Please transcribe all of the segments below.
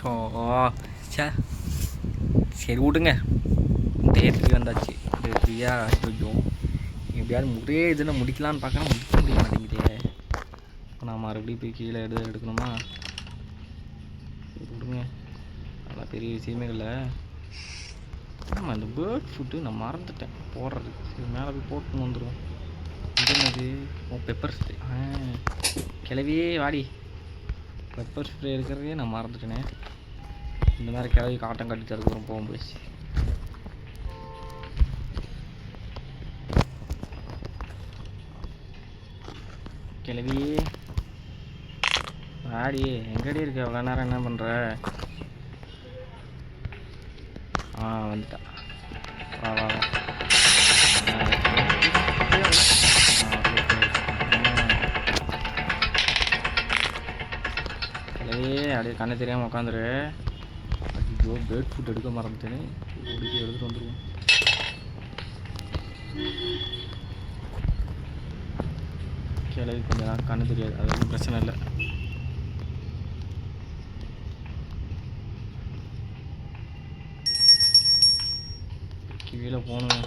ஓ சே சரி விடுங்க. டே 3 வந்தாச்சு. டே 3யா கொஞ்சம் எப்படியாவது ஒரே இதில் முடிக்கலான்னு பார்க்குறேன், முடிக்க முடிய மாட்டேங்குதே. இப்போ நான் மறுபடியும் போய் கீழே எடுக்கணுமா? விடுங்க, அதெல்லாம் பெரிய விஷயமே இல்லை. ஆமாம், இந்த பேர்ட் ஃபுட்டு நான் மறந்துட்டேன் போடுறது. சரி மேலே போய் போட்டு வந்துடுவோம். இது என்னது? ஓ பெப்பர் ஸ்ப்ரே. கிளவியே வாடி. பெப்பர் ஸ்ப்ரே இருக்கிறதே நான் மறந்துட்டேனே. இந்த மாதிரி கிளவி காட்டம் கட்டி தருக்கிறோம் போகும்போது. கிளவியே வாடி, எங்கடி இருக்க? எவ்வளோ நேரம் என்ன பண்ணுற? வந்துட்டா. வா வா வா. அப்படியே கண்ணை தெரியாமல் உட்காந்துரு. ஐயோ பேர்ட் ஃபுட் எடுக்க மறந்துட்டேனே. ஒடிக்கி எடுத்துகிட்டு வந்துடுவோம். கிளவி கொஞ்சம் நேரம் கண்ணு தெரியாது, அது ஒன்றும் பிரச்சனை இல்லை. கீழே போகணும்.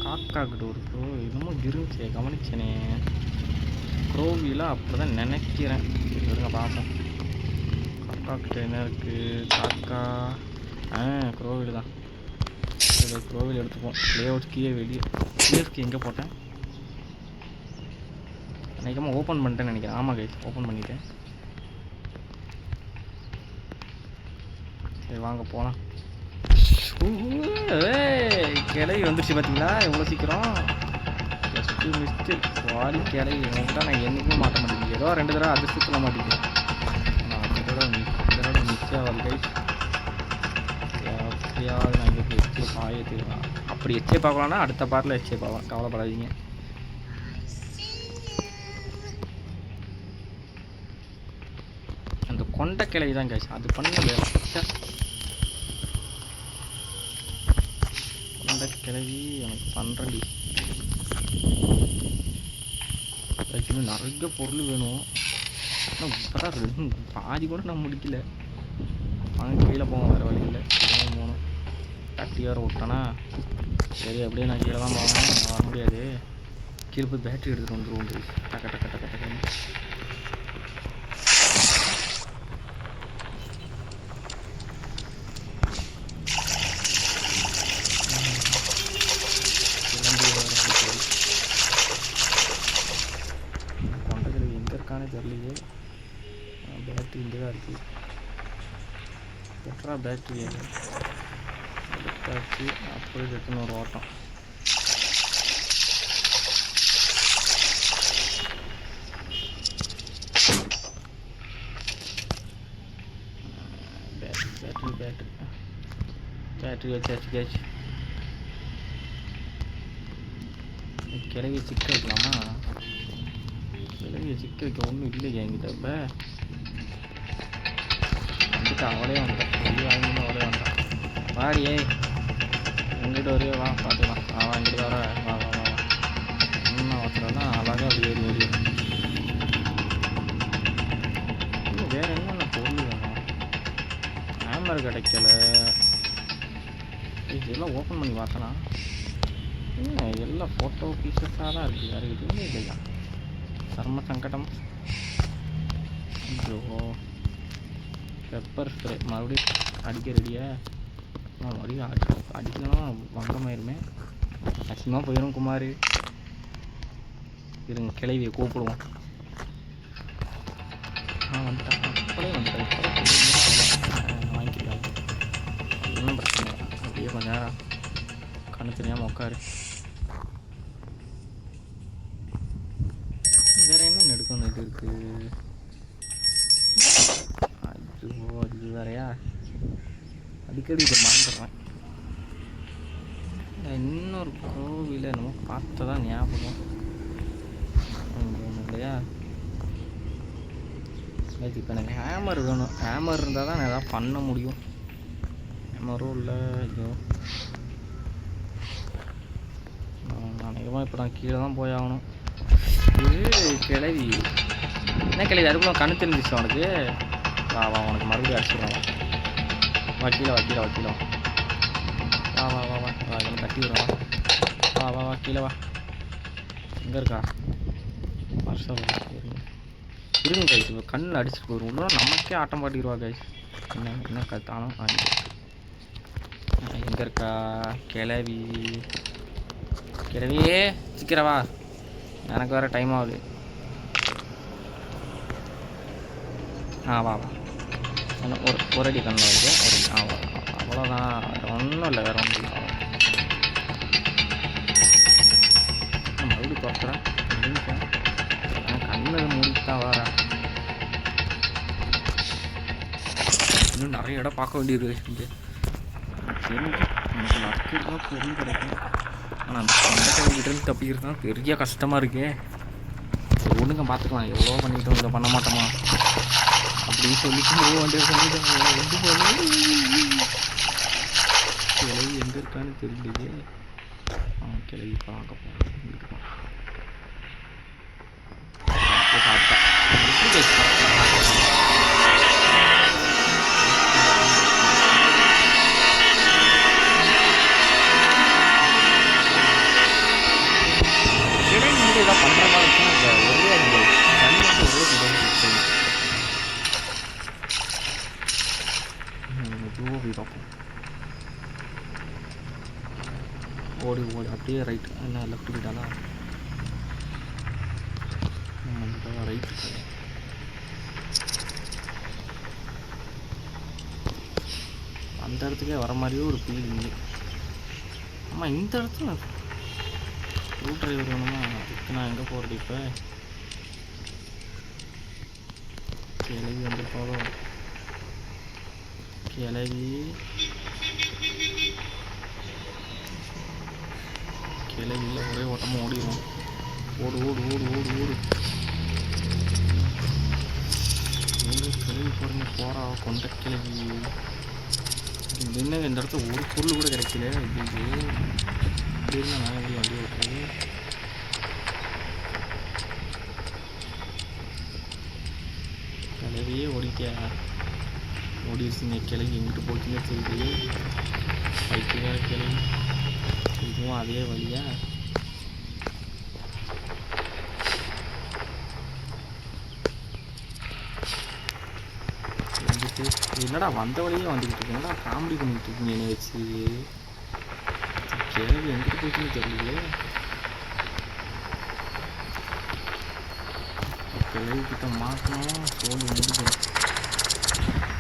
காக்காக்கிட்ட ஒரு ப்ரோ இன்னமும் இருந்துச்சு, கவனிச்சேனே. க்ரோவியில் அப்படி தான் நினைக்கிறேன். இருங்க பார்ப்போம். காக்காக்கிட்ட என்ன இருக்குது? காக்கா க்ரோவில் தான். சரி க்ரோவில் எடுத்துப்போம். லே அவுட் கீழே வெளியே. கீழே எங்கே போட்டேன்? நினைக்காம ஓப்பன் பண்ணிட்டேன்னு நினைக்கிறேன். ஆமாம் கைஸ், ஓப்பன் பண்ணிட்டேன். சரி வாங்க போகலாம். கிளவி வந்துருச்சு பார்த்தீங்களா எவ்வளோ சீக்கிரம். ஜஸ்ட்டு மிஸ்ட்டு வாடி கிளவி. என்கிட்ட நான் என்றைக்குமே மாட்ட மாட்டேங்குது. ஏதோ 2 தடவை அதிர்ஷ்டத்தில் மாட்டிட்டேன். நான் இதோட மிஸ் ஆகாது கைஸ். எப்படியாவது நான் இங்கே எஸ்கேப் ஆகவே தெரியும். அப்படி எஸ்கேப் ஆகலான்னா அடுத்த பார்ட்டில் எஸ்கேப் ஆகலாம், கவலைப்படாதீங்க. அந்த கொண்ட கிளவி தான் கைஸ், அது பண்ண வேலை. கிளவி எனக்கு பண்ணுறடி. அதுக்கு இன்னும் நிறைய பொருள் வேணும். ஆனால் இப்போதான் பாதி கூட நான் முடிக்கல. வாங்க கீழே போவோம், வேறு வழி இல்லை. கீழே போகணும். கட்டி வேறு விட்டானா சரி, அப்படியே நான் கீழே தான் போகணும். நான் வர முடியாது. கீழே போய் பேட்டரி எடுத்துகிட்டு வந்துடுவோம். டக்க டக்க டக்க டக்குன்னு. தெரியலையே. பேட்டரி இங்கே தான் இருக்குது. பெட்ரா பேட்டரி எடுத்தாச்சு. அப்படியே எடுத்துன்னு ஒரு ஓட்டம். பேட்டரி வச்சாச்சு. கிளவியை சிக்க வைக்கலாமா? கிளவியை சிக்க வைக்க ஒன்றும் இல்லையா என்கிட்ட. இப்போ வந்துட்டு அவளே வந்தான். வெளியே வாங்கணும், அவளே வந்தான். வாடியே எங்கிட்ட வரையோ, வா பார்த்துக்கலாம். வாங்கிட்டு வர. வா வா வா. இன்னும் அவசரம்லாம் அழகாக அப்படி ஏறி ஏறி. இன்னும் வேறு என்னென்ன பொருள் வேணும்? ஹேமர் கிடைக்கல. இதெல்லாம் ஓப்பன் பண்ணி பார்த்தனா எல்லாம் ஃபோட்டோ பீசஸாக தான் இருக்குது. வேறு எதுவுமே இல்லையா? சர்ம சங்கடம். ஐயோ பெப்பர் ஸ்ப்ரே மறுபடியும் அடிக்க ரெடியா? மறுபடியும் அடிக்கணும்னா வங்கமாயிருமே. அசிங்கமாக போயிடும் குமார். இருங்க கிளவியை கூப்பிடுவோம். வந்துட்டேன். அப்படியே வந்துட்டேன். வாங்கிக்கலாம், ஒன்றும் பிரச்சனை இல்லை. அப்படியே கொஞ்சம் நேரம் கண்ணு தெரியாமல் உட்காரு. வேறு என்ன எடுக்கணும்? இது இருக்குது. ஐயோ இது வேறையா? அடிக்கடி இதை மறந்துடுறேன். இன்னொரு கோவிலை நம்ம பார்த்ததான் ஞாபகம் ஒன்று இல்லையா? இப்போ எனக்கு ஹேமர் வேணும். ஹேமர் இருந்தால் தான் நான் எதாவது பண்ண முடியும். ஹேமரும் இல்லை. ஐயோ அநேகமாக இப்போ நான் கீழே தான் போய் ஆகணும். கிளவி என்ன கிளவி அதுக்குள்ள கண்ணு தெரிஞ்சிச்சு உனக்கு. வா வா உனக்கு மறுபடியும் அடிச்சுடுறான். கீழே வா கீழே வா கீழே வா வா வா வா வா இதெல்லாம் தட்டி விடுறா. வா வா வா கீழே வா. எங்கே இருக்கா வருஷம் இருங்க கைஸ். இப்போ கண்ணில் அடிச்சுட்டு போயிடும். இன்னும் நமக்கே ஆட்டம் பாட்டிடுவா கைஸ். என்ன என்ன கத்தாலும் எங்கே இருக்கா கிளவி? கிளவியே சீக்கிரவா, எனக்கு வேறு டைம் ஆகுது. வா வா ஒரு அடி கண்ணில் வருது. ஒரு அவ்வளோதான், ஒன்றும் இல்லை, வேறு ஒன்றும் இல்லை. மறுபடியும் பார்க்குறேன் ஆனால் கண்ணு மூடித்தான் வரேன். இன்னும் நிறைய இடம் பார்க்க வேண்டியது இங்கே. தெரிஞ்சு நமக்கு நக்கிதான் பொருள் கிடைக்கும். ஆனால் அந்த சொந்தக்கிட்ட தப்பிக்கிறது தான் பெரிய கஷ்டமாக இருக்கே. ஒன்றுங்க பார்த்துக்கலாம், எவ்வளோ பண்ணிட்டோம் இல்லை பண்ண மாட்டோமா அப்படின்னு சொல்லிட்டு வண்டியை சொல்லிட்டு கிளவி எங்கே இருக்கான்னு தெரியலையே. கிளவி பார்க்க போகிறேன். ஏதாவது பண்ணுற மாதிரி இருக்குன்னா ஒரே அடி ஓடி ஓடி அப்படியே ரைட்டு. என்ன லெஃப்ட் போயிட்டானா? ரைட்டு. அந்த இடத்துக்கே வர மாதிரியே ஒரு ஃபீல் இல்லை. ஆமாம் இந்த இடத்துல ஸ்க்ரூ டிரைவர் வேணுமா? அதுக்கு நான் எங்கே போகிறது இப்போ? கிளவி வந்துருப்பாளோ? கிளவி கிளவியில் ஒரே ஓட்டமாக ஓடிடுவோம். ஓடு ஓடு ஓடு ஓடு ஓடு. கிளவி போகிறீங்க போகிறா கொண்ட கிளவி. என்ன இந்த இடத்துல ஒரு பொருள் கூட கிடைக்கல. இது நான் எப்படி வண்டி ஓட்டுறது? கிளவியே ஓடிட்டியா? ஓடிடுச்சுங்க கிளவி. எங்கிட்டு போச்சுன்னே தெரியுது. பைக்கு வேறு கிளவி. இதுவும் அதே வழியா? வந்துட்டு என்னடா வந்த வழியே வந்துக்கிட்டு இருக்கேன். என்னடா காமெடி பண்ணிக்கிட்டு இருக்கீங்க என்னை வச்சு? கிளவி எங்கிட்டு போச்சுன்னு தெரியலையே. கிளவி கிட்ட மாற்றணும். சோழி முடிக்கணும்.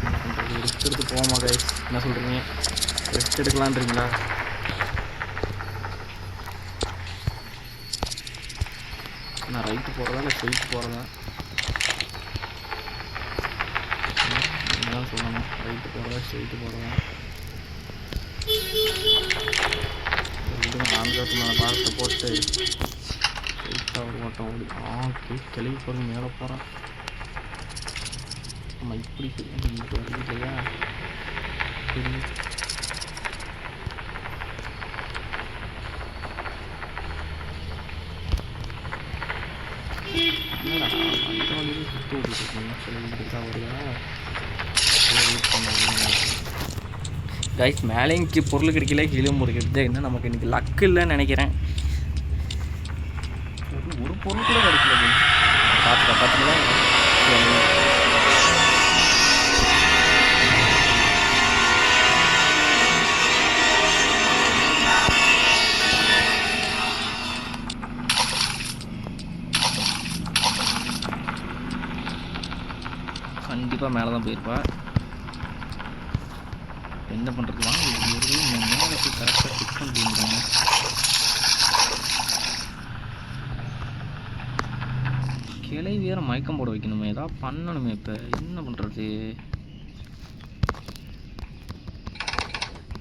என்ன பண்ணுறது? ரெஸ்ட் எடுத்து போவோமா கைஸ்? என்ன சொல்கிறீங்க? ரெஸ்ட் எடுக்கலான்றீங்களா? நான் ரைட்டு போகிறதா இல்லை ஸ்ட்ரெயிட் போகிறதா? என்னதான் சொல்லணும். ரைட்டு போகிறதா ஸ்ட்ரெயிட்டு போகிறதா? ஆந்திரத்து மேலே பாரத்தை போட்டு ஸ்ட்ரெயிட்டாக ஒரு ஓட்டம் ஓடி. கிளவி போகிறது மேலே போகிறான். நம்ம இப்படி வருது இல்லையா? சரி அந்த வழியிலே சுற்றி விட்டுருக்கோம். கிளவி வருதா? கைஸ் மேலேயும் பொருள் கிடைக்கல, கீழே பொருள் என்ன நமக்கு இன்றைக்கி லக்கு இல்லைன்னு நினைக்கிறேன். ஒரு பொருள் கூட கிடைக்கல. பார்த்தீங்களா? கண்டிப்பாக மேலே தான் போயிருப்பா. என்ன பண்ணுறது? வாங்க மேலே போய் கரெக்டாக செக் பண்ணிட்டு. கிளை வேறு மயக்கம் போட வைக்கணுமே, ஏதாவது பண்ணணுமே. இப்போ என்ன பண்ணுறது?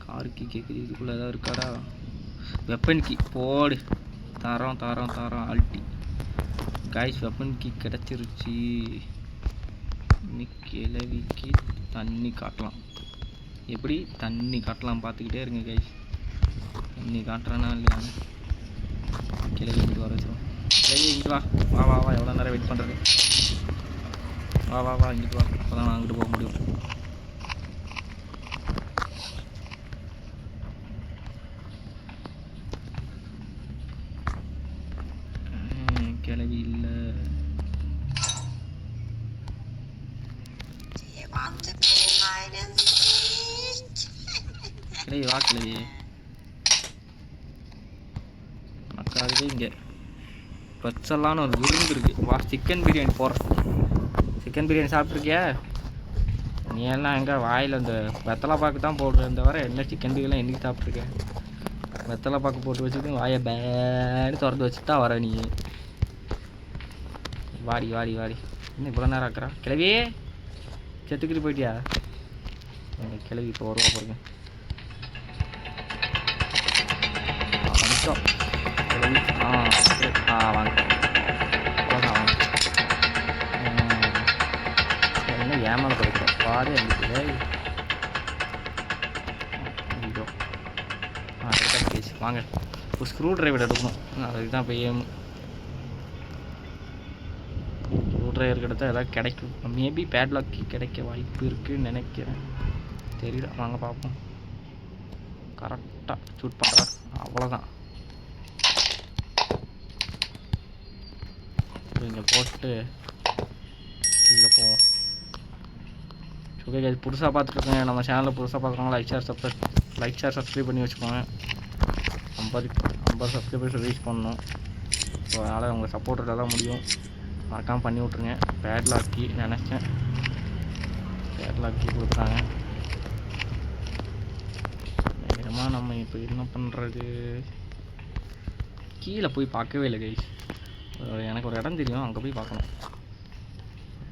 காருக்கு கேட்குது. இதுக்குள்ளே ஏதாவது இருக்காடா? வெப்பன் கீ போடு. தரோம் தரோம் தரோம் அல்ட்டி. காய்ஸ் வெப்பன் கீ கிடச்சிருச்சு. கிளவிக்கு தண்ணி காட்டலாம். எப்படி தண்ணி காட்டலாம் பார்த்துக்கிட்டே இருங்க கைஸ். தண்ணி காட்டுறேன்னா இல்லையா? கிளவி இங்கிட்டு வர வச்சிடும். கிளவி இங்கிட்டு வா வா வா வா. எவ்வளோ நேரம் வெயிட் பண்ணுறது? வா வா வா இங்கிட்டு வா, அப்போ தான் நான் அங்கிட்டு போக முடியும். கிளவி இல்லை. கிளவி வா கிளவி. நமக்காகவே இங்கே பச்சலான்னு ஒரு விருந்து இருக்குது. வா சிக்கன் பிரியாணி போடுறோம். சிக்கன் பிரியாணி சாப்பிட்ருக்கியா? நீ எல்லாம் எங்கே வாயில் அந்த வெத்தலை பாக்கு தான் போடுறேன் தவிர என்ன சிக்கன் பிரியாணிலாம் என்றைக்கு சாப்பிட்ருக்கேன்? வெத்தலை பாக்கு போட்டு வச்சுட்டு வாயை பேன்னு திறந்து வச்சுட்டு தான் வர நீ. வாடி வாடி வாடி, இன்னும் இவ்வளோ நேரம் ஆக்குறா கிளவி. செத்துக்கிட்டு போயிட்டியா? எங்கள் கிளவி இப்போ வருவா பாருங்க. வந்துட்டோம் கிளவி. வாங்க வாங்க. என்ன ஏமால கிடைக்கும் பாரு எங்களுக்கு. ஐயோ கேஸ் வாங்க. ஒரு ஸ்க்ரூ ட்ரைவர் எடுக்கணும், அதுக்கு தான் போய் ஸ்க்ரூ ட்ரைவர் கிட்ட எதாவது கிடைக்கும். மேபி பேட்லாக் கிடைக்க வாய்ப்பு இருக்குதுன்னு நினைக்கிறேன், தெரியல. வாங்க பார்ப்போம். கரெக்டாக ஷூட் பண்ணுறேன், அவ்வளோதான். இங்கே போட்டு கீழே போவோம். ஓகே இது புதுசாக பார்த்துருக்கேன், நம்ம சேனலில் புதுசாக பார்க்குறவங்க லைக் ஷேர் சப்ஸ்கிரைப் பண்ணி வச்சுக்கோங்க. 50 சப்ஸ்கிரைபர்ஸ் ரீச் பண்ணணும். ஸோ அதனால் உங்கள் சப்போர்ட்டில் தான் முடியும். மறக்காமல் பண்ணி விட்ருங்க. பேட்லாக்கி நினச்சேன், பேட்லாக்கி கொடுத்தாங்க. வேகமாக நம்ம இப்போ என்ன பண்ணுறது? கீழே போய் பார்க்கவே இல்லை கைஸ். எனக்கு ஒரு இடம் தெரியும், அங்கே போய் பார்க்கணும்.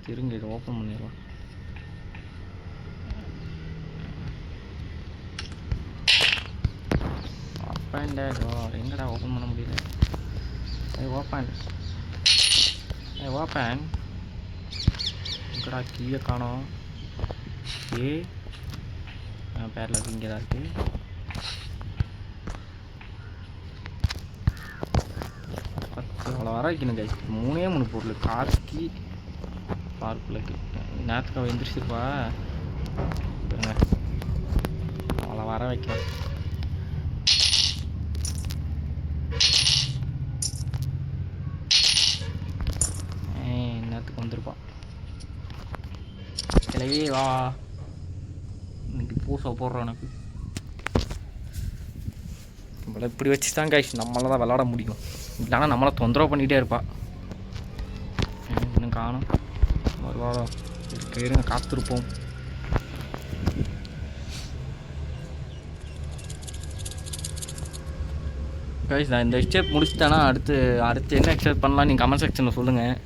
திருங்க இதை ஓப்பன் பண்ணிடலாம். எங்கடா ஓப்பன் பண்ண முடியல? ஓப்பன் எங்கடா கீழே காணோம். பேரில் இங்கே தான் இருக்குது. அவ்வளோ வர வைக்கணும் கைஸ். 3 பொருள் கார்க்கி பார்க்குள்ளக்கு நேரத்துக்கு எந்திரிச்சிருப்பா. அவ்வளோ வர வைக்கணும். நேரத்துக்கு வந்துருப்பான் கிளவி. வா இன்னைக்கு பூசை போடுறோம். எனக்கு நம்மளை இப்படி வச்சு தான் கைஸ் நம்மளால தான் விளாட முடியும், இல்லைனா நம்மளை தொந்தரவு பண்ணிகிட்டே இருப்பா. இன்னும் காணும் ஒரு வாரம் இருங்க, காத்திருப்போம். கைஸ் நான் இந்த ஸ்டெப் முடிச்சுட்டேன்னா அடுத்து என்ன எக்ஸ்டெப் பண்ணலாம் நீங்கள் கமெண்ட் செக்ஷனில் சொல்லுங்கள்.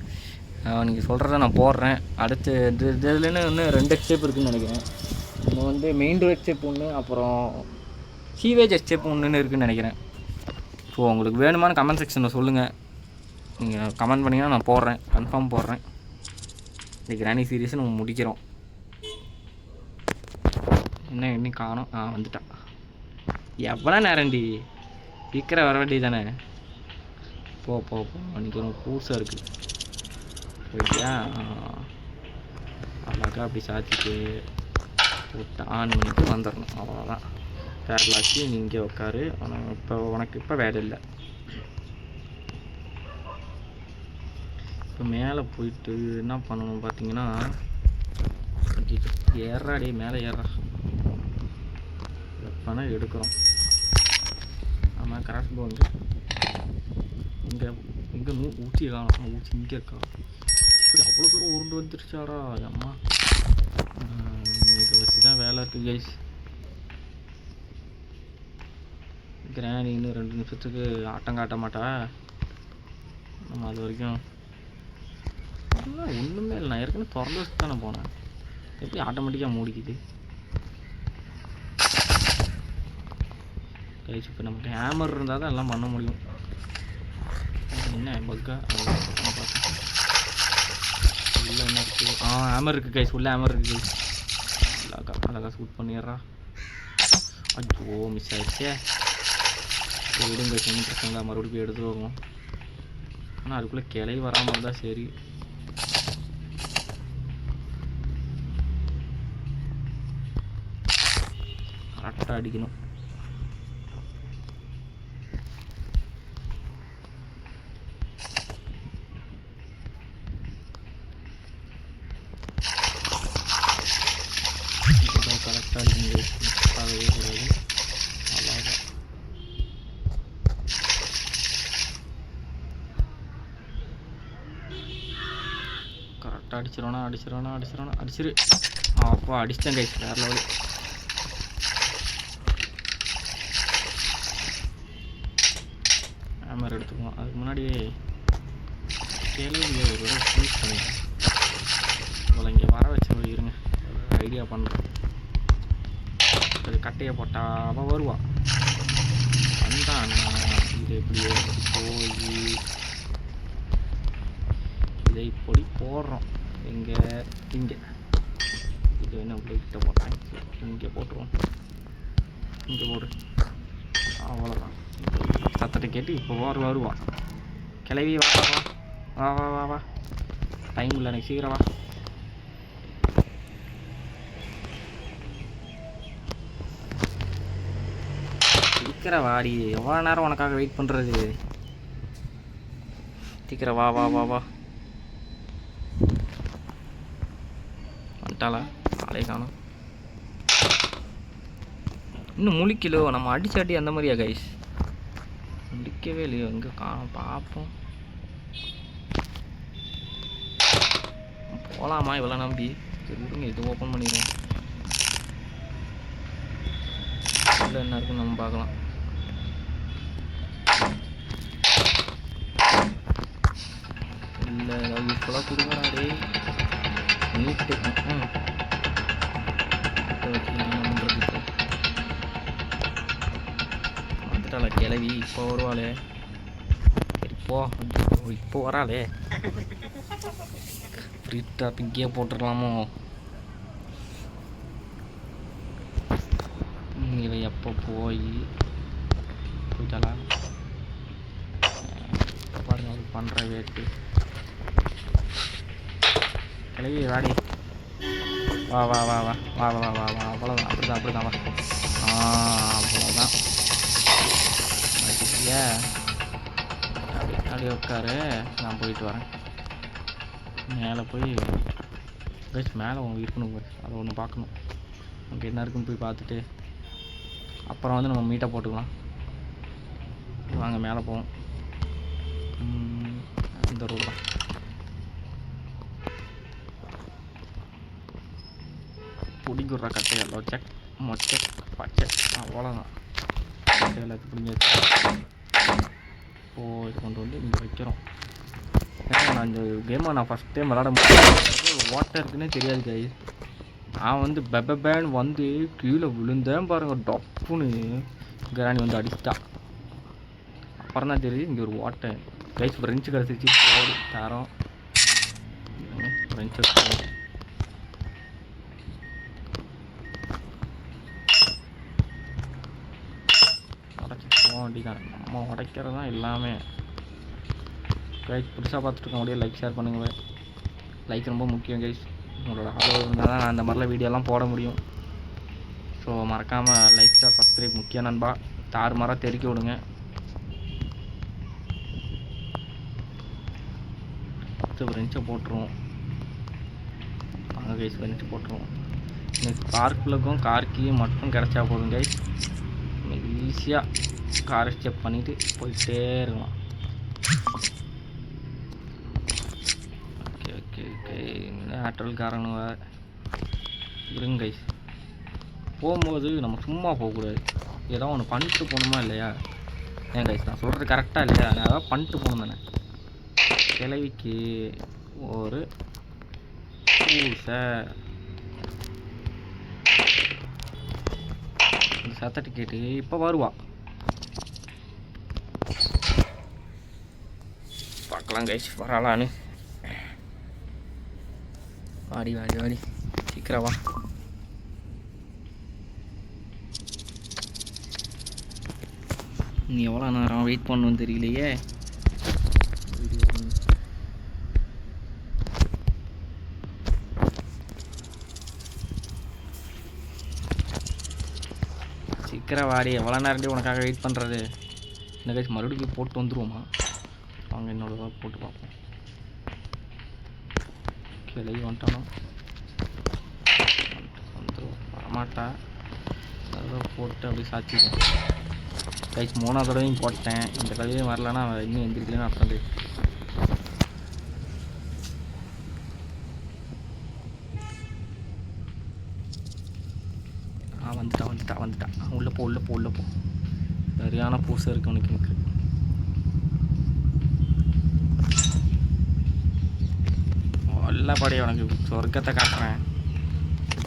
நீங்கள் சொல்கிறத நான் போடுறேன். அடுத்து இதுலன்னு இன்னும் 2 எக்ஸ்டெப் இருக்குதுன்னு நினைக்கிறேன். இன்னும் வந்து மெயின் டோர் எக்ஸ்டெப் ஒன்று, அப்புறம் சீவேஜ் எக்ஸ்டெப் ஒன்றுன்னு இருக்குதுன்னு நினைக்கிறேன். ஸோ உங்களுக்கு வேணுமான்னு கமெண்ட் செக்ஷனில் சொல்லுங்கள். நீங்கள் கமெண்ட் பண்ணிங்கன்னா நான் போடுறேன், கன்ஃபார்ம் போடுறேன். இந்த கிராணி சீரீஸை நம்ம முடிக்கிறோம். என்ன இன்னும் காணோம். வந்துட்டான். எவ்வளோ நேரம்டி சீக்கிரம் வர வேண்டியது தானே. போ அன்றைக்கி ஒரு புதுசாக இருக்குது போயிட்டியா? அழகாக அப்படி சாத்திட்டு போட்டு ஆன் பண்ணிட்டு வந்துடணும், அவ்வளோதான். பேர்லாக்கி நீ இங்கே உட்காரு. ஆனால் உனக்கு இப்போ வேலை இல்லை. இப்போ மேலே போயிட்டு என்ன பண்ணணும் பார்த்தீங்கன்னா, ஏறாடி மேலே ஏறா எப்போனா எடுக்கிறோம். ஆமாம் கிராஸ் போ இங்கே ஊற்றி காணும். ஊற்றி இங்கே இருக்கா? இப்படி அவ்வளோ தூரம் உருண்டு வந்துருச்சாடா அம்மா. இதை வச்சு தான் வேலை இருக்குது கைஸ். கிராணி இன்னும் 2 நிமிஷத்துக்கு ஆட்டம் காட்ட மாட்டா. நம்ம அது வரைக்கும் ஒன்றுமே இல்லை. நான் ஏற்கனவே திறந்து வச்சு தானே போனேன். எப்படி ஆட்டோமேட்டிக்காக மூடிக்குது கைஸ்? இப்போ நமக்கு ஹேமர் இருந்தால் தான் எல்லாம் பண்ண முடியும். என்ன பக்கா உள்ள என்ன இருக்குது? ஹேமர் இருக்குது கைஸ், உள்ள ஹேமர் இருக்குது கைஸ். அழகாக ஷூட் பண்ணிடுறா. ஐயோ மிஸ் ஆகிடுச்சே. விடுங்க கைஸ், ஒன்றும் பிரச்சனை இல்லை, மறுபடியும் போய் எடுத்து வருவோம். ஆனால் அதுக்குள்ளே கிளை வராமல் இருந்தால் சரி. கரெக்டாக அடிக்கணும். கரெக்டாக அடிக்கணும். ஆகவே கூடாது. அவ்வளோதான். கரெக்டாக அடிச்சிரு. அப்போ அடிச்சிட்டேன் கைஸ், வேறு லெவலு. கேமரா எடுத்துக்குவோம். அதுக்கு முன்னாடி கேள்வி ஒரு யூஸ் பண்ணிடுறேன். இவ்வளோ இங்கே வர வச்சு இருங்க, ஐடியா பண்ணுறேன். அது கட்டையை போட்டால் அவள் வருவான். வந்தான். இதை இப்படி எடுத்து போய் இதை இப்படி போடுறோம். இங்கே இது என்ன கிட்ட போட்டேன், இங்கே போட்டுருவோம். இங்கே போடு. அவ்வளோதான். சத்தத்தை கேட்டு இப்போ வருவான். கிளவி வா. டைம் இல்லை எனக்கு, சீக்கிரம் வா. சீக்கிரம் வாடி, எவ்வளோ நேரம் உனக்காக வெயிட் பண்ணுறது. சீக்கிரம் வா. வந்துட்டாளா? ஆளே காணும். இன்னும் முழிக்கலோ? நம்ம அடிச்சாட்டி அந்த மாதிரியா கைஸ்? முடிக்கவே இல்லையோ? எங்கே காணும் பார்ப்போம். போகலாமா இவ்வளோ நம்பி? சரி விடுங்க, இது ஓப்பன் பண்ணிடுவோம். இல்லை என்ன இருக்குன்னு நம்ம பார்க்கலாம். இல்லை யூஸ்ஃபுல்லாக கொடுங்கடா டே. நீட்டு வச்சு என்ன பண்ணுறது? வந்துட்டாளா கிளவி? இப்போ வருவாளே. சரி இப்போ வராளே. ஃப்ரீ டாப்பிங்கே போட்டுடலாமோ? இவ எப்போ போயிட்டாளா? பாருங்க அது பண்ணுற வேட்டு. கிளவி வாடி. வா. அவ்வளோதான். அப்படிதான் வா. அவ்வளோதான். அப்படியே உட்காரு, நான் போயிட்டு வரேன். மேலே போய் கைஸ் மேலே இருக்கணும், அதை ஒன்று பார்க்கணும். அங்கே என்ன இருக்குன்னு போய் பார்த்துட்டு அப்புறம் வந்து நம்ம மீட்டை போட்டுக்கலாம். வாங்க மேலே போவோம். இந்த ரோடு தான். பிடிக்குற கட்டையெல்லாம் செக் மொச்சை பச்சை அவ்வளோதான். எல்லாத்தையும் பிடிங்க. இது கொண்டு வந்து இங்கே வைக்கிறோம். நான் இந்த கேமை ஃபஸ்ட் டைம் விளாட முடியும். வாட்டர் இருக்குன்னே தெரியாது கைஸ். நான் வந்து பெபேன்னு வந்து கீழே விழுந்தேன் பாருங்க, டப்புன்னு கிராணி வந்து அடிச்சிட்டா. அப்புறம் தான் தெரியுது இங்கே ஒரு வாட்டர் கைஸ். ஃப்ரெஞ்சு கிடச்சிச்சு. போடு தரோம். ஃப்ரெஞ்சு வண்டிக்கான நம்ம உடைக்கிறது தான் எல்லாமே கைஸ். புதுசாக பார்த்துட்டு இருக்க முடியாது, லைக் ஷேர் பண்ணுங்கள். லைக் ரொம்ப முக்கியம் கைஸ். உங்களோட ஆதரவு இருந்தால் தான் நான் இந்த மாதிரிலாம் வீடியோலாம் போட முடியும். ஸோ மறக்காமல் லைக் ஷேர் சப்ஸ்கிரைப் முக்கியம் நண்பா. தாறுமாறாக தெறிக்க விடுங்க. ரெஞ்சை போட்டுருவோம். வாங்க கைஸ், ரெஞ்சு போட்டுருவோம். எனக்கு கார் பிளக்கும் கார் கீயும் மட்டும் கிடச்சா போதும் கைஸ். ஈஸியாக காரை ஸ்டெப் பண்ணிவிட்டு போயிட்டே இருக்கலாம். ஓகே ஆட்டோல் காரணம் இருங்க கைஸ். போகும்போது நம்ம சும்மா போகக்கூடாது, ஏதோ ஒன்று பண்ணிட்டு போகணுமா இல்லையா? ஏன் கைஸ் நான் சொல்கிறது கரெக்டாக இல்லையா? நான் ஏதாவது பண்ணிட்டு போகணும் தானே. கிளவிக்கு ஒரு பூசை சர்டிஃபிகேட்டு இப்போ வருவா. பார்க்கலாம் கைஸ் வராளான்னு. வாடி சீக்கிரம் வா. நீ எவ்வளோ நேரம் வெயிட் பண்ணணும்னு தெரியலையே. சீக்கிரம் வாடி, எவ்வளோ நேரம் உனக்காக வெயிட் பண்ணுறது. இந்த கைஸ் மறுபடியும் போய் போட்டு வந்துடுவோமா? அவங்க என்னோட போட்டு பார்ப்போம். கிளவி வந்துட்டானோ வந்துடும், வரமாட்டா. அதெல்லாம் போட்டு அப்படி சாத்திடுவோம். கைஸ் 3ஆவது தடவையும் போட்டேன். இந்த கழுவியும் வரலன்னா இன்னும் எந்திரிக்கலன்னு அர்த்தம். வந்துட்டான். உள்ளே போ. சரியான பூசை இருக்கு உனக்கு. எனக்கு நல்லபடியா உனக்கு சொர்க்கத்தை காட்டுறேன்.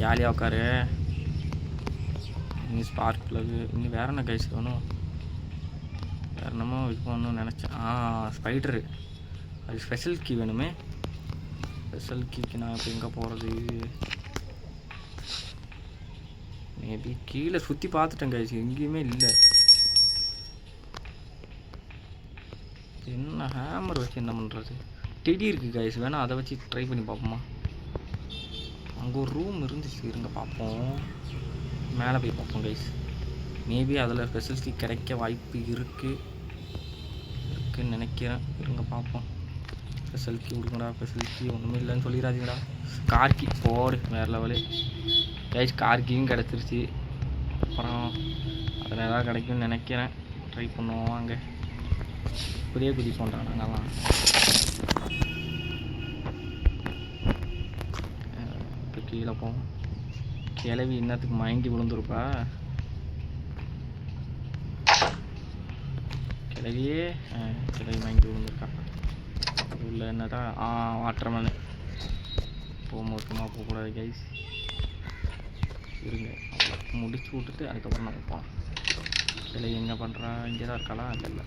ஜாலியாக உட்காரு. இன்னும் ஸ்பார்க் ப்ளக்கு. இன்னும் வேற என்ன கைஸ் வேணும்? வேற என்னமோ இது பண்ணணும்னு நினச்சேன். ஸ்பைடரு. அது ஸ்பெஷல் கீ வேணுமே. ஸ்பெஷல் கீக்கு நான் இப்போ எங்கே போகிறது? மேபி கீழே சுற்றி பார்த்துட்டேன் கைஸ், எங்கேயுமே இல்லை. என்ன ஹேமர் வச்சு என்ன பண்ணுறது? டெடி இருக்குது கைஸ், வேணால் அதை வச்சு ட்ரை பண்ணி பார்ப்போமா? அங்கே ஒரு ரூம் இருந்துச்சு, இருங்க பார்ப்போம். மேலே போய் பார்ப்போம் கைஸ். மேபி அதில் ஸ்பெஷல் கீ கிடைக்க வாய்ப்பு இருக்குன்னு நினைக்கிறேன். இருங்க பார்ப்போம். ஸ்பெஷல் கீ கொடுங்கடா. ஸ்பெஷல் கீ ஒன்றுமே இல்லைன்னு சொல்லிடாதீங்கடா. கார் கீ போடு, வேறு லெவலு கைஸ். கார் கீயும் கிடச்சிருச்சு. அப்புறம் அதில் ஏதாவது கிடைக்கும்னு நினைக்கிறேன். ட்ரை பண்ணுவோம் வாங்க. புதிய குதி போன்றான் நாங்கள்லாம். இப்போ கீழே போவோம். கிளவி இன்னத்துக்கு மயங்கி விழுந்துருப்பா. கிளவியே கிளவி மயங்கி விழுந்துருக்கா. உள்ள என்னடா? வாட்டர்மேனு. மொத்தமாக போகக்கூடாது கைஸ். இருங்க, முடிச்சு விட்டுட்டு அதுக்கப்புறம் நம்ம போகலாம். கிளவி எங்கே பண்ணுறா? இங்கே தான் இருக்காளா? இல்லை.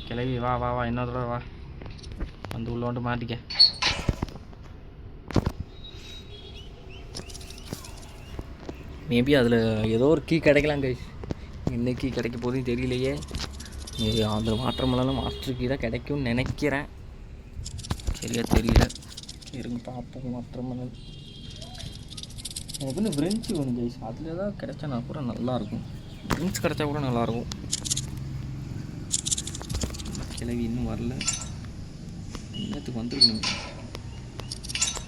கிளவி வா இன்னொரு தடவை வா. வந்து உள்ளோண்டு மாட்டிக்க. மேபி அதில் ஏதோ ஒரு கீ கிடைக்கலாம் கைஸ். என்ன கீ கிடைக்க போதும் தெரியலையே. மேபி அதில் வாட்டர்மெலனும் மாஸ்டர் கீ தான் கிடைக்கும்னு நினைக்கிறேன். சரியா தெரியல. இருங்க பார்ப்போம். வாட்டர்மெலன் எனக்கு இன்னும் ஃப்ரெஞ்சு வேணும் கைஸ். அதில் ஏதாவது கிடைச்சா நான் கூட நல்லாயிருக்கும். ஃப்ரெஞ்சு கிடைச்சா கூட நல்லாயிருக்கும். கிளவி இன்னும் வரல. இன்னத்துக்கு வந்துருக்கணும்.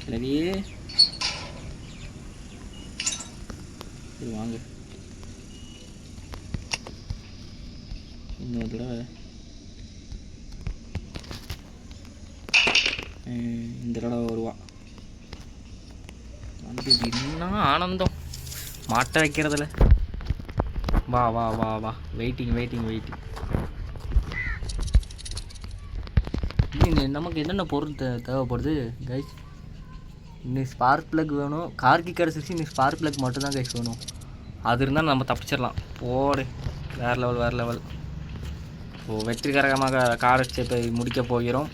கிளவியே சரி வாங்க. இன்னொரு தடவை இந்த தடவை வருவா. வந்து என்ன ஆனந்தம் மாட்ட வைக்கிறதுல. வா. வெயிட்டிங். நமக்கு என்னென்ன பொருள் தேவைப்படுது கைஸ்? இன்னும் ஸ்பார்க் ப்ளக் வேணும். கார்கி கிடச்சிருச்சு. இன்னும் ஸ்பார்க் ப்ளக் மட்டும்தான் கைஸ் வேணும். அது இருந்தால் நம்ம தப்பிச்சிடலாம். போடு, வேறு லெவல். ஸோ வெற்றிகரமாக கார் ஸ்டெப்பை முடிக்க போகிறோம்.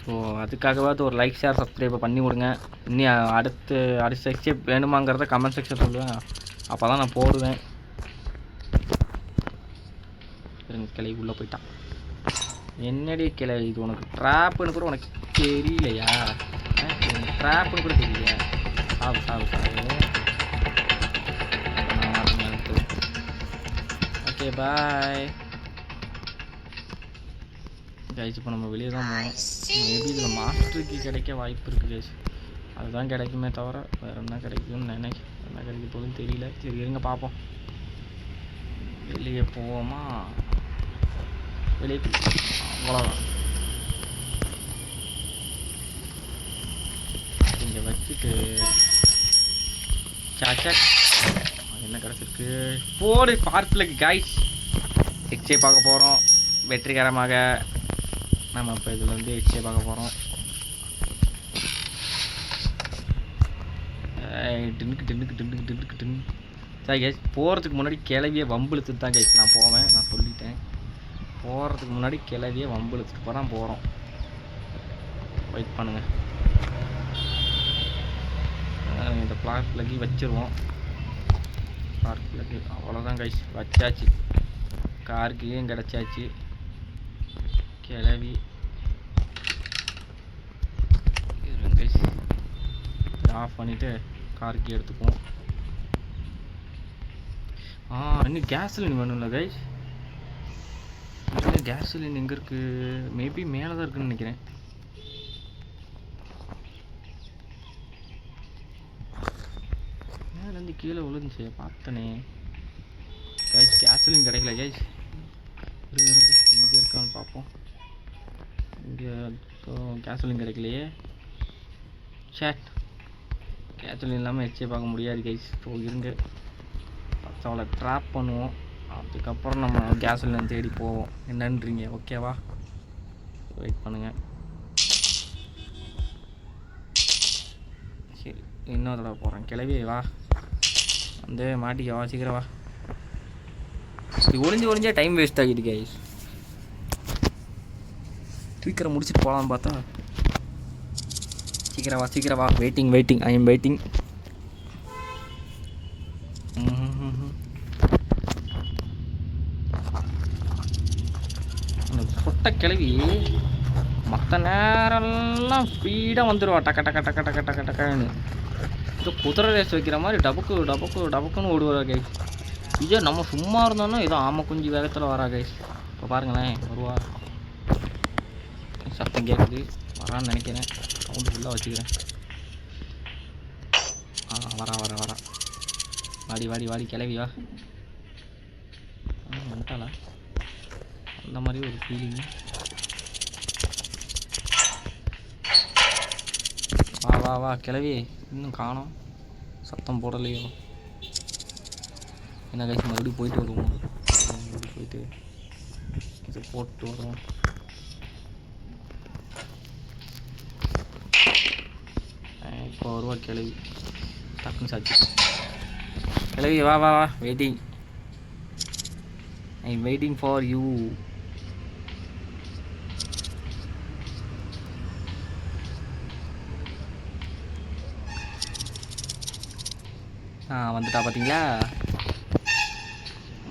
ஸோ அதுக்காகவாவது ஒரு லைக், ஷேர், சப்ஸ்கிரைபை பண்ணி விடுங்க. இன்னும் அடுத்த ஸ்டெப் வேணுமாங்கிறத கமெண்ட் செக்ஷன் சொல்லுவேன். அப்போ தான் நான் போடுவேன். கிளை உள்ளே போயிட்டான். என்னடி கிளை இது? உனக்கு ட்ராப்புன்னு கூட உனக்கு தெரியலையா? ட்ராப்புன்னு கூட தெரியலையா? சாவு. Okay bye guys. இப்போ நம்ம வெளியே தான் போகணும். மேபி இதில் மாஸ்டருக்கு கிடைக்க வாய்ப்பு இருக்குது கைஸ். அதுதான் கிடைக்குமே தவிர வேறு என்ன கிடைக்கும்னு என்ன கிடைக்க போகுதுன்னு தெரியல. சரி இருங்க பார்ப்போம். வெளியே போவோமா? வெளியே அவ்வளோதான். இங்கே வச்சுட்டு என்ன கிடச்சிருக்கு? போடு பார்க்கில் கைஸ். எக்ஸே பார்க்க போகிறோம். வெற்றிகரமாக நம்ம இப்போ இதில் வந்து எக்ஸே பார்க்க போகிறோம். டின்னுக்கு சரி கைஸ். போகிறதுக்கு முன்னாடி கிளவியை வம்புழுத்துட்டு தான் கைஸ் நான் போவேன். நான் சொல்லிட்டேன். போகிறதுக்கு முன்னாடி கிளவியை வம்புழுத்துட்டு தான் போகிறோம். வெயிட் பண்ணுங்கள். இந்த ஸ்பார்க் ப்ளக்கி வச்சுருவோம். ஸ்பார்க் ப்ளக்கு அவ்வளோதான் கைஸ். வச்சாச்சு. கார்கியும் கிடச்சாச்சு. கிளவி கைஸ் ஆஃப் பண்ணிவிட்டு கார்கி எடுத்துக்குவோம். இன்னும் கேஸ் சிலிண்டர் வேணும்ல கைஸ். கேஸ் சிலிண்டர் எங்கே இருக்குது? மேபி மேலே தான் இருக்குன்னு நினைக்கிறேன். மேலேருந்து கீழே விழுந்துச்சு பார்த்தனே கைஸ். கேஸ் சிலிண்டர் கிடைக்கல கைஸ். இருங்க இங்கே இருக்கான்னு பார்ப்போம். இங்கே கேஸ் சிலிண்டர் கிடைக்கலையே. சேட் கேஸ் சிலிண்டர் இல்லாமல் எச்சே பார்க்க முடியாது கைஸ். ஸோ இருங்க ஃபஸ்ட் அவளை ட்ராப் பண்ணுவோம். அதுக்கப்புறம் நம்ம கேஸ் சிலிண்டர் தேடி போவோம். என்னன்றீங்க? ஓகேவா? வெயிட் பண்ணுங்கள். சரி இன்னொரு தடவை போகிறேன். கிளவி வா, வந்து மாட்டிக்க வா, சீக்கிரம் வா. இது ஒளிஞ்சே டைம் வேஸ்ட் ஆகிட்டு கைஸ். சீக்கிரம் முடிச்சுட்டு போகலான்னு பார்த்தா சீக்கிரம் வா. Waiting I am waiting. அந்த பொட்டை கிளவி மற்ற நேரம்லாம் ஸ்பீடாக வந்துடுவா. டக்குன்னு இது குதிரை ரேஸ் வைக்கிற மாதிரி டபக்குன்னு ஓடுவா கைஸ். இதே நம்ம சும்மா இருந்தோன்னா ஏதோ ஆமை குஞ்சு வேகத்தில் வரா கைஸ். இப்போ பாருங்களேன் வருவா. சத்தம் கேட்குது, வரான்னு நினைக்கிறேன். சவுண்டு ஃபுல்லாக வச்சுக்கிறேன். வரா. வாடி கிளவி வா. வந்துட்டாளா? அந்த மாதிரி ஒரு ஃபீலிங்கு. வா கிளவி. இன்னும் காணோம், சத்தம் போடலையோ என்ன கைஸ்? மறுபடியும் போயிட்டு வருவோம். போயிட்டு இது போட்டு வருவோம். இப்போ வருவா கிளவி. டக்குன்னு சாச்சு கிளவி. வா waiting. I waiting for you. வந்துட்டா பார்த்தீங்களா?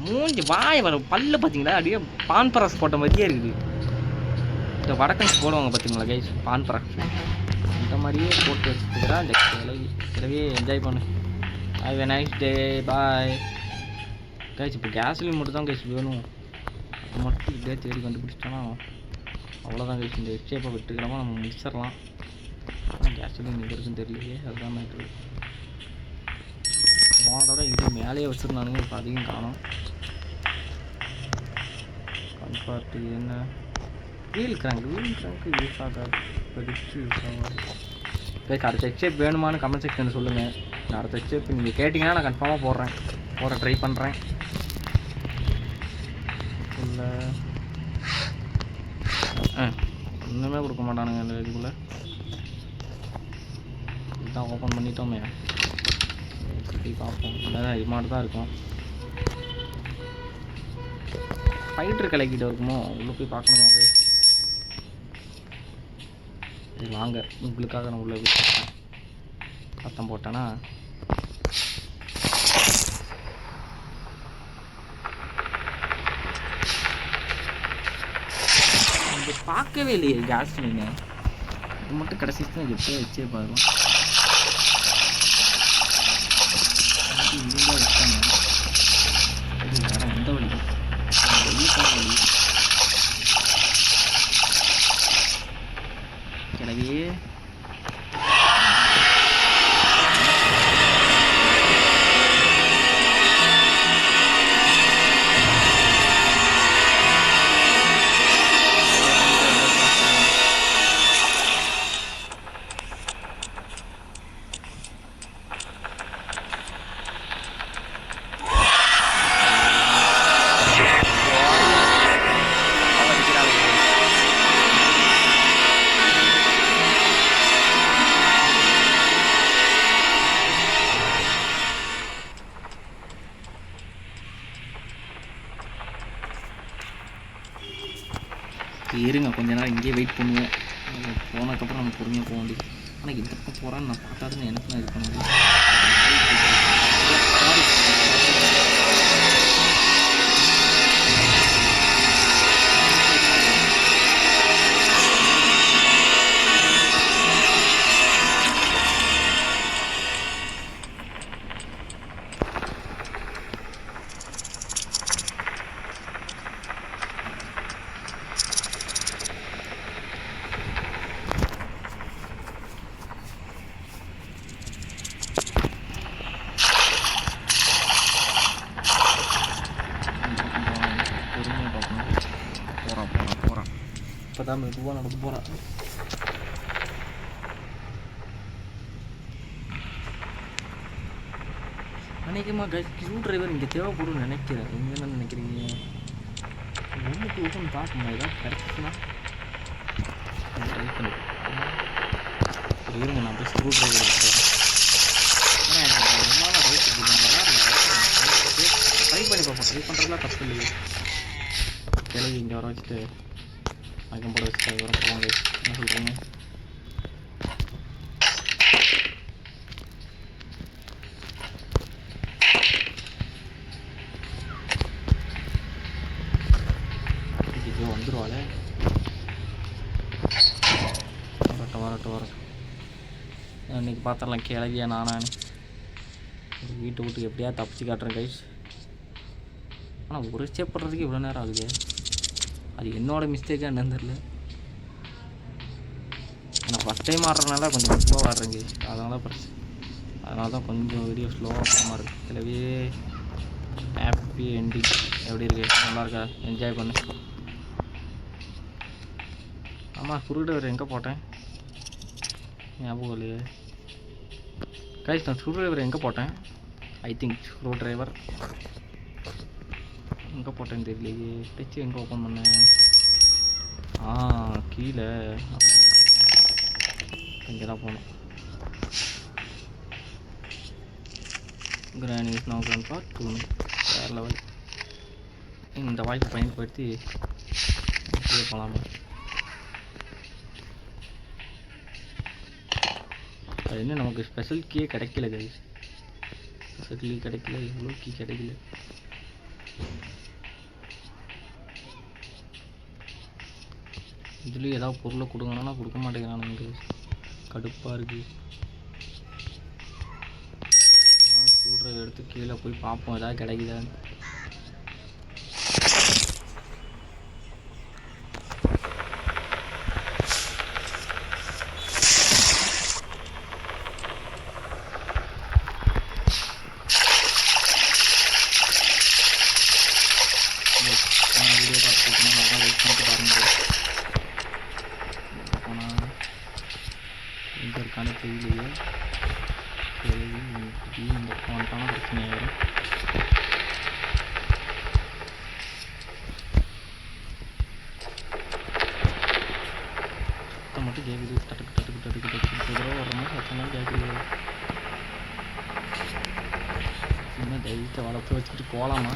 மூஞ்சி வாய வர பல்லு பார்த்தீங்களா? அப்படியே பான் பராஸ் போட்ட மாதிரியே இருக்குது. இந்த வடக்கன்ஸ் போடுவாங்க பார்த்தீங்களா கைஸ், பான் பராஸ் இந்த மாதிரியே போட்டு வச்சுக்கிறா இந்த கிளவி. என்ஜாய் பண்ணு. Have a nice day, bye guys. இப்போ கேஸ் சிலிண்டர் மட்டும் தான் கைஸ் வேணும். அது மட்டும் இப்படியே தேடி கண்டுபிடிச்சிட்டோன்னா அவ்வளோதான் கைஸ். இந்த எக்ஸ்சேப்பை விட்டுக்கிறோமா நம்ம முடிச்சிடலாம். கேஸ் சிலிண்டர் எங்கே இருக்குன்னு தெரியலையே, அதுதான் மேட்ரு. போனதோட இங்கே மேலேயே வச்சுருந்தானுங்க, இப்போ அதிகம் காணும். கம்ஃபர்ட்டு என்ன வீல் கிராங்க் யூஸ் ஆகாது, இப்போதைக்கு யூஸ் ஆகாது. அடுத்த எக்ஸ்சேப் வேணுமான்னு கமெண்ட் செக்ஷனில் சொல்லுங்கள். நான் அடுத்த எக்ஸ்சேப் நீங்கள் கேட்டிங்கன்னா நான் கன்ஃபார்மாக போட ட்ரை பண்ணுறேன். இல்லை இன்னுமே கொடுக்க மாட்டானுங்க இந்த இதுக்குள்ளே. இதுதான் ஓப்பன் பண்ணிட்டோமே, பார்ப்போம். இல்லை இது மாதிரி தான் இருக்கும். ஃபைட்ரு கலக்கிட்டு இருக்குமோ, உள்ளே போய் பார்க்கணுமா? சரி வாங்க, உங்களுக்காக நான் உள்ளே போய் சத்தம் போட்டேன்னா பார்க்கவே இல்லையே கேஸ் நீங்கள். இது மட்டும் கடைசி தான் எப்போ வச்சே பாருங்க. இங்கே வச்சாங்க வேறு எந்த வழி வழி கிளவி. இருங்க கொஞ்ச நேரம் இங்கேயே வெயிட் பண்ணுவோம். போனதுக்கப்புறம் நம்ம பொறுமையாக போக வேண்டியது. ஆனால் இந்த பக்கம் போகிறான்னு நான் பார்த்தா தான் எனக்கு நான் இது பண்ண முடியும். தான் மெதுவாக நடந்து போகிறான். அநேகமா ஸ்க்ரூ டிரைவர் இங்கே தேவைப்படும்னு நினைக்கிறேன். நீங்கள் என்ன நினைக்கிறீங்க? ஒன்றுக்கு ஒன்று பார்க்கணும். ஏதாவது கிடச்சிச்சுன்னா ட்ரை பண்ணி இருங்க. நான் போய் ஸ்க்ரூ டிரைவர் எடுத்துக்கிறேன். ரொம்ப நாளாக ட்ரை பண்ணி பார்ப்போம். ட்ரை பண்ணுறதுலாம் தப்பு இல்லையே. கிளவி இங்கே வர வச்சுட்டு மயக்கம் போட வச்சுட்டு அதுக்கப்புறம் போவாங்க. என்ன சொல்கிறீங்க? வந்துடுவாளே. வரட்டும். இன்னைக்கு பார்த்துடலாம் கிளவியா நானான்னு. வீட்டை விட்டு எப்படியா தப்பிச்சு காட்டுறேன் கைஸ். ஆனால் ஒரு ஸ்டெப் பண்ணுறதுக்கு இவ்வளோ நேரம் ஆகுது. அது என்னோடய மிஸ்டேக்காக என்னன்னு தெரில. நான் ஃபஸ்ட் டைம் ஆடுறதுனால கொஞ்சம் ஸ்லோவாக ஆடுறேன் கைஸ். அதனால தான் கொஞ்சம் வீடியோ ஸ்லோவாக போகிற மாதிரி இருக்குது. கிளவி ஹாப்பி எண்டிங். எப்படி இருக்கு? நல்லா இருக்கா? என்ஜாய் பண்ணு. ஆமாம், ஸ்க்ரூ டிரைவர் எங்கே போட்டேன் ஞாபகம் இல்லையே கைஸ். நான் ஸ்க்ரூ டிரைவர் எங்கே போட்டேன்? ஐ திங்க் ஸ்க்ரூ டிரைவர் எங்கே போட்டேன்னு தெரியலையே. டச்சு எங்கே ஓப்பன் பண்ணேன்? கீழே இங்கே தான் போகணும். கிரானிஸ் நோ கிராண்ட் பார்ட் 2 வேறு லெவல். இந்த வாய்ப்பை பயன்படுத்தி இப்படியே போகலாமா? அது என்ன நமக்கு ஸ்பெஷல் கீயே கிடைக்கல கைஸ். ஸ்பெஷல் கீ கிடைக்கல, இவ்வளோ கீ கிடைக்கல. இதுலேயும் ஏதாவது பொருளை கொடுங்கன்னா கொடுக்க மாட்டேங்கிறானுங்க. கடுப்பாக இருக்குது. ஸ்க்ரூ எடுத்து கீழே போய் பார்ப்போம் ஏதாவது கிடைக்குதான்னு. வீடியோ பார்த்துட்டு நல்லா வெயிட் பண்ணிட்டு பாருங்கள். போனால் எங்கே இருக்கானே தெரியலையே. இந்த வந்துட்டான பிரச்சனை ஆயிடும். சத்தம் மட்டும் கேட்குது. டட்டுக்கு குதிரை வர்ற மாதிரி சத்தம் தான் கேட்குது. இன்னும் தைரியத்தை வளர்த்து வச்சுக்கிட்டு போகலாமா?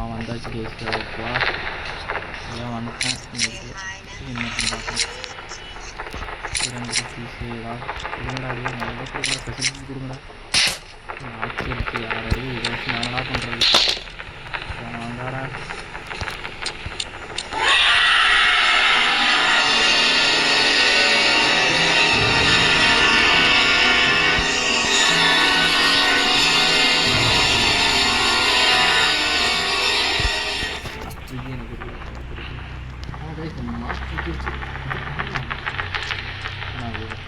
வந்தாச்சு கேஸ். ஓகேவா? ஏன் வந்துட்டேன். என்ன பண்ணுறாங்க? 2 பீஸு ஏதாவது கொடுங்கடாடி. நல்லா கொடுங்க. ஃபெசிலிட்டி கொடுங்கடா. ஆட்சி இருக்குது. யாராவது இதை வச்சு நானடா பண்ணுறது. வாங்காடா.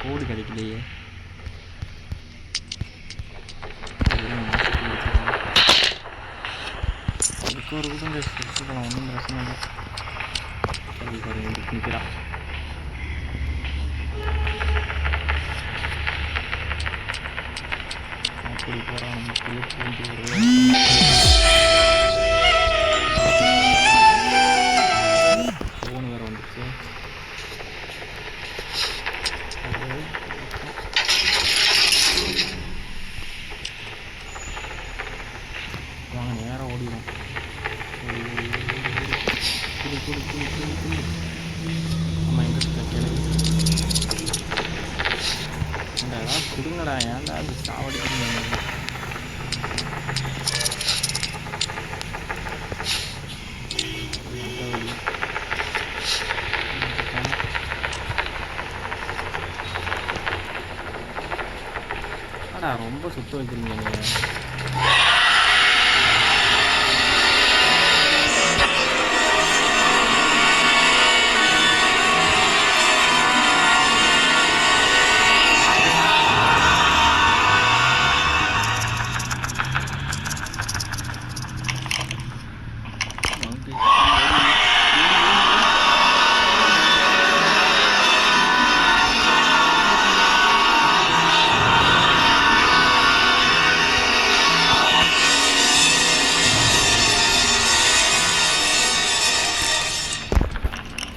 கோடு கிடைக்கலையே. அதுக்கு ஒரு கூட போகலாம். ஒன்றும் பிரச்சனை இல்லை. நிற்கிறான். கூடி போகிறான். நம்ம பூந்து ஒரு ஃபோன் வேறு வந்துச்சு. வாங்க நேரம் ஓடிடும். நம்ம எங்கே இருக்க கிளம்பி இந்த ஏதாவது கொடுங்கடா. ஏன்டா அது சாவடிக்கிறீங்க? அடா ரொம்ப சுத்த வைக்கிறீங்க நீங்கள்.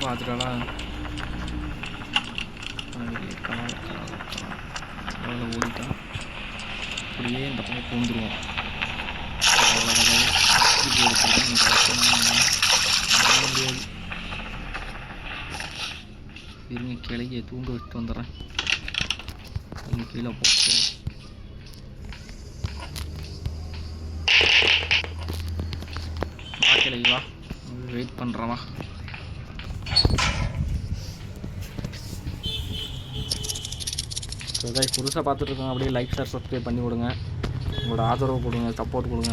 பார்த்துட்டாலாம் அவ்வளோ ஓடிட்டான். அப்படியே இந்த பக்கம் பூந்துருவோம். முடியாது. இருங்க கிளைய தூங்க வச்சுட்டு வந்துடுறேன். இங்கே கீழே போட்டு வா கிளை வா, வெயிட் பண்ணுறவா. ஸோ கைஸ் புதுசாக பார்த்துட்ருக்கோங்க, அப்படியே லைக் ஷேர் சப்ஸ்கிரைப் பண்ணி விடுங்க. உங்களோட ஆதரவு கொடுங்க, சப்போர்ட் கொடுங்க.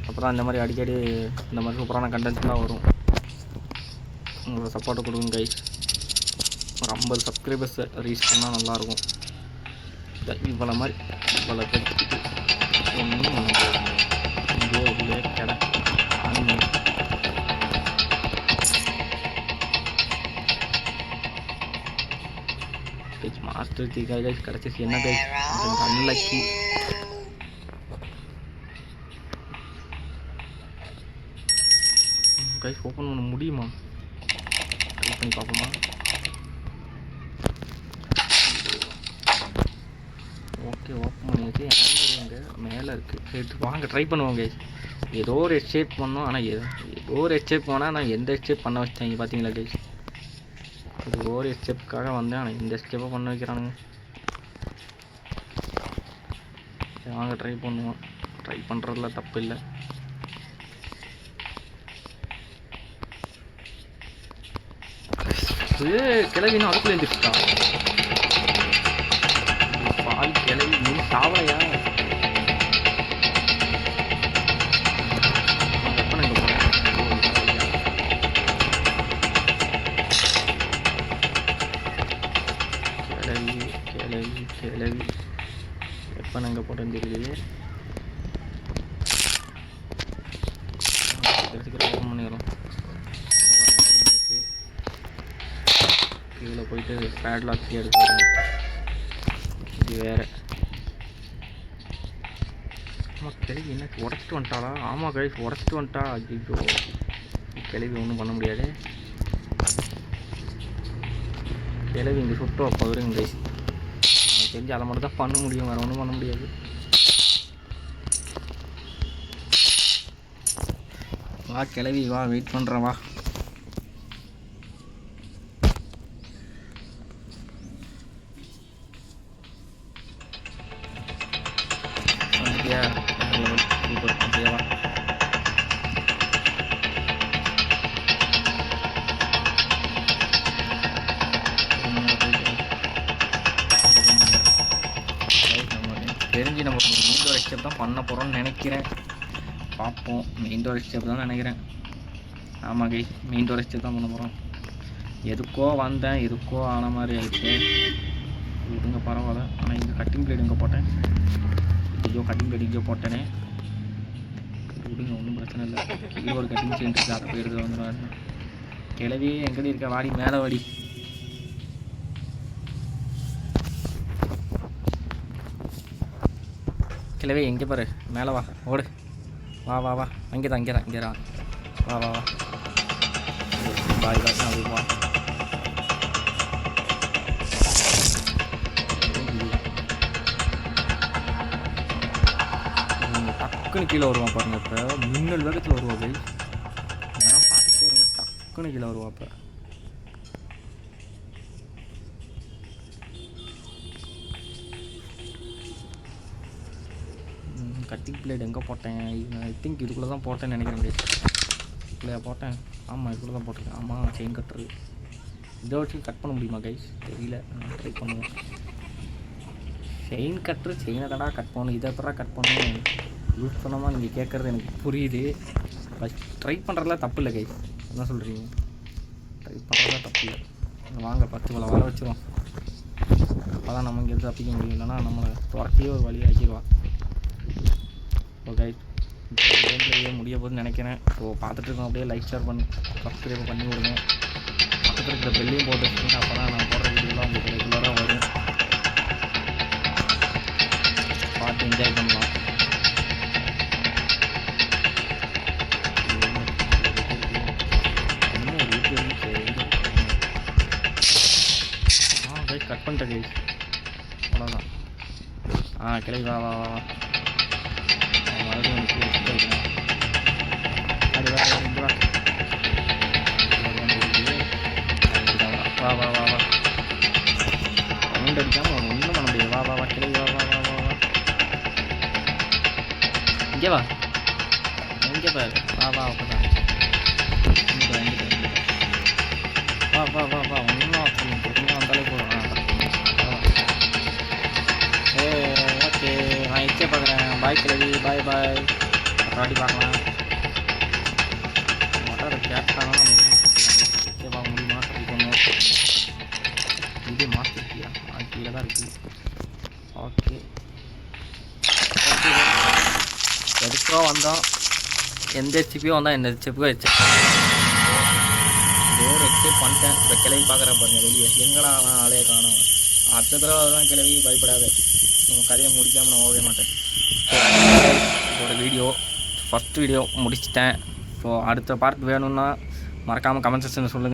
அப்புறம் இந்த மாதிரி அடிக்கடி இந்த மாதிரி சூப்பரான கண்டென்ட்லாம் வரும். உங்களோட சப்போர்ட்டை கொடுங்க கைஸ். ஒரு 50 சப்ஸ்கிரைபர்ஸ் ரீச் பண்ணால் நல்லாயிருக்கும். இவ்வளோ மாதிரி இவ்வளோ கட்டிட்டு ஒன்றும் பண்ண முடியாது. இதே உள்ளே கடை மாஸ்டர் தீ கைஸ் கிடச்சிச்சு. என்ன கைஸ் அன்லக்கி. கைஸ் ஓப்பன் பண்ண முடியுமா? ட்ரை பண்ணி பார்ப்போமா? ஓகே ஓப்பன் பண்ணியாச்சு. ஆண்ட்ராய்டு மேலே இருக்குது. சரி வாங்க ட்ரை பண்ணுவோம் கைஸ். ஏதோ ஒரு எஸ்கேப் பண்ணோம். ஆனால் ஏதோ ஒரு எஸ்கேப் போனால் நான் எந்த எஸ்கேப் பண்ண வச்சிட்டேங்க பார்த்தீங்களா கைஸ். இது ஒரு எஸ்கேப்புக்காக வந்தேன். ஆனால் இந்த எஸ்கேப்பை பண்ண வைக்கிறானுங்க. வாங்க ட்ரை பண்ணுவோம். ட்ரை பண்ணுறதுல தப்பு இல்லை. கிளவினா அதுக்குள்ள எழுந்திரிச்சிட்டா. பால் கிளவி நீ சாவலையா? கிளவி எப்போ நாங்கள் போட்டோம் தெரியலையே. ஓப்பன் பண்ணிடுறோம். கீழே போயிட்டு பேட்லாக் எடுத்துக்கிறோம். இது வேறு. ஆமாம் கிளவி என்ன உடச்சிட்டு வந்துட்டாளா? ஆமாம் கைஸ் உடச்சிட்டு வந்துட்டா. ஐயோ கிளவி ஒன்றும் பண்ண முடியாது. கிளவி இங்கே சுட்டு வைப்பா வருங்க கைஸ். தெரிஞ்சு அதை மட்டும் தான் பண்ண முடியும், வேறு ஒன்றும் பண்ண முடியாது. வா கிளவி வா, வெயிட் பண்ணுறேன் வா. வந்துட்டியா? சூப்பர். அப்படியே வா. தெரிஞ்சு நம்ம மெயின் டோர் எஸ்கேப் தான் பண்ண போகிறோம்னு நினைக்கிறேன். பார்ப்போம். மெயின் டோர் எஸ்கேப் தான் நினைக்கிறேன். ஆமாம் கை மெயின் டோர் எஸ்கேப் தான் பண்ண போகிறோம். எதுக்கோ வந்தேன், எதுக்கோ ஆன மாதிரி ஆயிடுச்சு. இதுங்க பரவாயில்ல. ஆனால் இங்கே கட்டிங் பிளேடு இங்கே போட்டேன். ஐயோ கட்டிங் பிளேடு இங்கே போட்டேனே. விடுங்க ஒன்றும் பிரச்சனை இல்லை. கீழே ஒரு கட்டிங் செயின் இருக்குது, அதை போய் எடுத்து வந்துடுவாரு. கிளவி எங்கடி இருக்க? வாடி மேலே வாடி. கிளவே எங்கே பாரு, மேலே வா, ஓடு, வா வா வா, அங்கே தான் வா வா வா, பாய் பாய், அப்படி வா. டக்குன்னு கீழே வருவான் பாருங்க. இப்போ மின்னல் வேகத்தில் வருவா போய், இதெல்லாம் பார்த்துட்டே இருங்க. டக்குன்னு கீழே வருவா. இப்போ கட்டிங் பிளேட் எங்கே போட்டேன்? ஐ திங்க் இதுக்குள்ளே தான் போட்டேன்னு நினைக்கிறேன். இல்லையா போட்டேன்? ஆமாம், இதுக்குள்ளே தான் போட்டிருக்கேன். ஆமாம், செயின் கட்டுறது. இதை வச்சு கட் பண்ண முடியுமா கைஸ்? தெரியல, ட்ரை பண்ணுவோம். செயின் கட்டுற செயினை தானே கட் பண்ணணும், இதை எப்படா கட் பண்ணணும்? யூஸ் பண்ணாமல் நீங்கள் கேட்குறது எனக்கு புரியுது. ஃபஸ்ட் ட்ரை பண்ணுறதுல தப்பு இல்லை கைஸ், என்ன சொல்கிறீங்க? ட்ரை பண்ணுறதுல தப்பு இல்லை. வாங்க 10 வலை வர வச்சுருவோம். அப்போ தான் நம்ம இங்கே தப்பிக்க முடியும், இல்லைன்னா நம்மளை துரத்தியே ஒரு வழி ஆக்கிடுவா. ஓகே, கேம் பிளேயே முடிய போகுதுன்னு நினைக்கிறேன். ஸோ பார்த்துட்டு இருக்கோம், அப்படியே லைக் ஷேர் பண்ணி சப்ஸ்கிரைப் பண்ணி விடுங்க. பக்கத்தில் இருக்கிற பெல்லையும் போட்டு வச்சுக்கோங்க. அப்போ தான் நான் போடுற வீடியோலாம் உங்களுக்கு ரெகுலராக வரும், பார்த்து என்ஜாய் பண்ணலாம். கட் பண்ணிட்டேன் கைஸ், அவ்வளோதான். கிளவி வா வா வா, மறுபடியும் வா வா வா வா, ரவுண்ட் அடிக்காமல் ஒன்றும் பண்ண முடியாது. வா வா வா, கிளவி வா வா வா வா வா, இங்கே வா, இங்கே பாரு, வா வா, அப்போ தான் வா வா வா வா, ஒன்றும் பொறுமையாக வந்தாலே போதும். ஓகே, நான் எச்சே பார்க்குறேன். பாய் கிளவி, பாய் பாய், அப்புறம் பார்க்கலாம். மட்டும் அதை கேட்டாங்கன்னா எச்சே பார்க்க முடியுமா? ட்ரை பண்ணுவோம். இதே மாற்றிருக்கியா? கீழே தான் இருக்குது. ஓகே ஓகே, எதுக்கோ வந்தோம், எந்த ஹெச்பியோ வந்தால் எந்த ஹெச்பியோ ஒரு எக்ஸ்பெக்ட் பண்ணிட்டேன். இப்போ கிளவி பார்க்குறேன் பாருங்கள் வெளியே, எங்கடா அவன் ஆளையே காணும். அடுத்த தடவை வருவான் கிளவி, பயப்படாத. நம்ம கதையை முடிக்காமல் நான் போகவே மாட்டேன். இதோட வீடியோ ஃபஸ்ட் வீடியோ முடிச்சிட்டேன். ஸோ அடுத்த பார்ட் வேணும்னா மறக்காமல் கமெண்ட் செக்ஷனில் சொல்லுங்கள்.